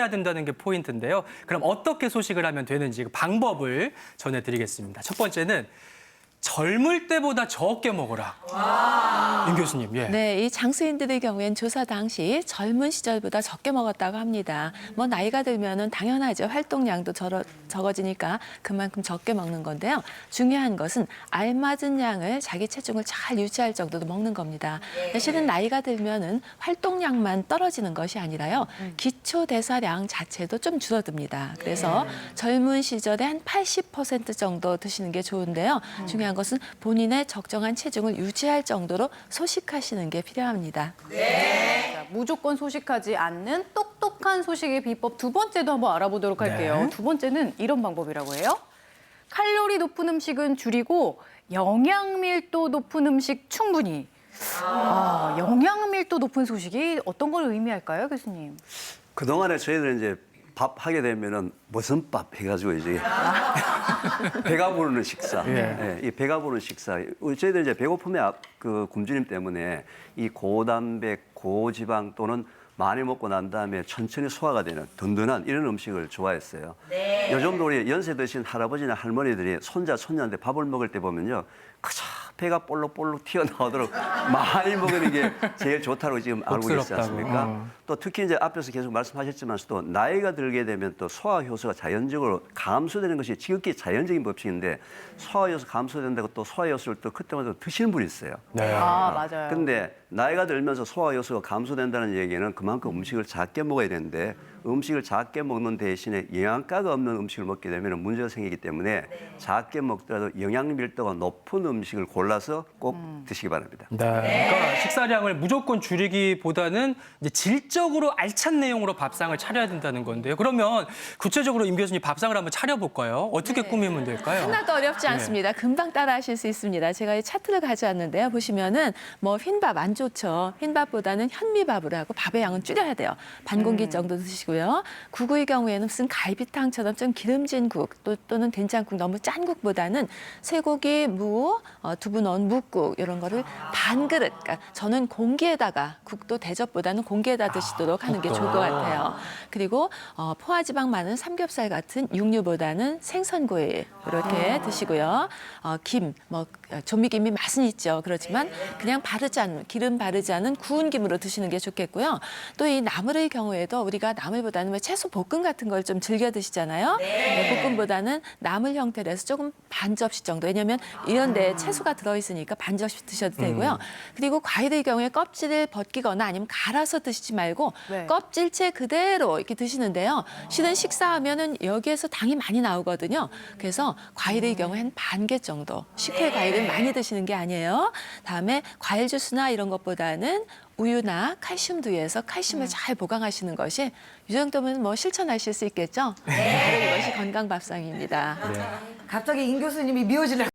차려야 된다는 게 포인트인데요. 그럼 어떻게 소식을 하면 되는지 그 방법을 전해드리겠습니다. 첫 번째는 젊을 때보다 적게 먹어라. 임 교수님, 예. 네, 이 장수인들의 경우엔 조사 당시 젊은 시절보다 적게 먹었다고 합니다. 뭐 나이가 들면은 당연하죠. 활동량도 적어지니까 그만큼 적게 먹는 건데요. 중요한 것은 알맞은 양을 자기 체중을 잘 유지할 정도로 먹는 겁니다. 실은 나이가 들면은 활동량만 떨어지는 것이 아니라요. 기초 대사량 자체도 좀 줄어듭니다. 그래서 젊은 시절에 한 80% 정도 드시는 게 좋은데요. 중요한 것은 본인의 적정한 체중을 유지할 정도로 소식하시는 게 필요합니다. 자, 무조건 소식하지 않는 똑똑한 소식의 비법 두 번째도 한번 알아보도록 할게요. 네. 두 번째는 이런 방법이라고 해요. 칼로리 높은 음식은 줄이고 영양 밀도 높은 음식 충분히. 영양 밀도 높은 소식이 어떤 걸 의미할까요, 교수님? 그동안에 저희들은 이제 밥 하게 되면은 무슨 밥 해가지고 이제 배가 부르는 식사, 예. 이 배가 부르는 식사. 저희들 이제 배고픔의 그 굶주림 때문에 이 고단백, 고지방 또는 많이 먹고 난 다음에 천천히 소화가 되는 든든한 이런 음식을 좋아했어요. 요즘도 우리 연세 드신 할아버지나 할머니들이 손자, 손녀한테 밥을 먹을 때 보면요. 그저 배가 볼록볼록 튀어나오도록 많이 먹는 게 제일 좋다고 지금 알고 계시지 복스럽다고. 않습니까? 또 특히 이제 앞에서 계속 말씀하셨지만 또 나이가 들게 되면 또 소화 효소가 자연적으로 감소되는 것이 지극히 자연적인 법칙인데 소화 효소 감소된다고 또 소화 효소를 또 그때마다 드시는 분이 있어요. 네. 맞아요. 근데 나이가 들면서 소화 효소가 감소된다는 얘기는 그만큼 음식을 작게 먹어야 되는데 음식을 작게 먹는 대신에 영양가가 없는 음식을 먹게 되면 문제가 생기기 때문에 작게 먹더라도 영양 밀도가 높은 음식을 골라서 꼭 드시기 바랍니다. 네. 그러니까 식사량을 무조건 줄이기보다는 이제 질적으로 알찬 내용으로 밥상을 차려야 된다는 건데요. 그러면 구체적으로 임 교수님 밥상을 한번 차려볼까요? 어떻게 꾸미면 될까요? 하나도 어렵지 않습니다. 금방 따라하실 수 있습니다. 제가 이 차트를 가져왔는데요. 보시면은 뭐 흰밥 안 좋죠. 흰밥보다는 현미밥으로 하고 밥의 양은 줄여야 돼요. 반 공기 정도 드시고요. 국의 경우에는 무슨 갈비탕처럼 좀 기름진 국 또는 된장국 너무 짠 국보다는 쇠고기, 무, 두부 넣은 묵국 이런 거를 반 그릇. 그러니까 저는 공기에다가 국도 대접보다는 공기에다 드시도록 하는 게 좋을 것 같아요. 그리고 포화지방 많은 삼겹살 같은 육류보다는 생선구이 이렇게 드시고요. 김, 뭐 조미김이 맛은 있죠. 그렇지만 그냥 바르지 않은 기름 바르지 않은 구운 김으로 드시는 게 좋겠고요. 또 이 나물의 경우에도 우리가 나물보다는 뭐 채소 볶음 같은 걸 좀 즐겨 드시잖아요. 볶음보다는 나물 형태로 해서 조금 반 접시 정도. 왜냐하면 이런 데 채소가 들어있으니까 반 접시 드셔도 되고요. 그리고 과일의 경우에 껍질을 벗기거나 아니면 갈아서 드시지 말고 네. 껍질째 그대로 이렇게 드시는데요. 실은 식사하면은 여기에서 당이 많이 나오거든요. 그래서 과일의 경우에는 반 개 정도. 식혜 과일은 많이 드시는 게 아니에요. 다음에 과일 주스나 이런 것보다는 우유나 칼슘 두유에서 칼슘을 잘 보강하시는 것이 이 정도면 뭐 실천하실 수 있겠죠? 바로 이것이 건강 밥상입니다. 갑자기 임 교수님이 미워지려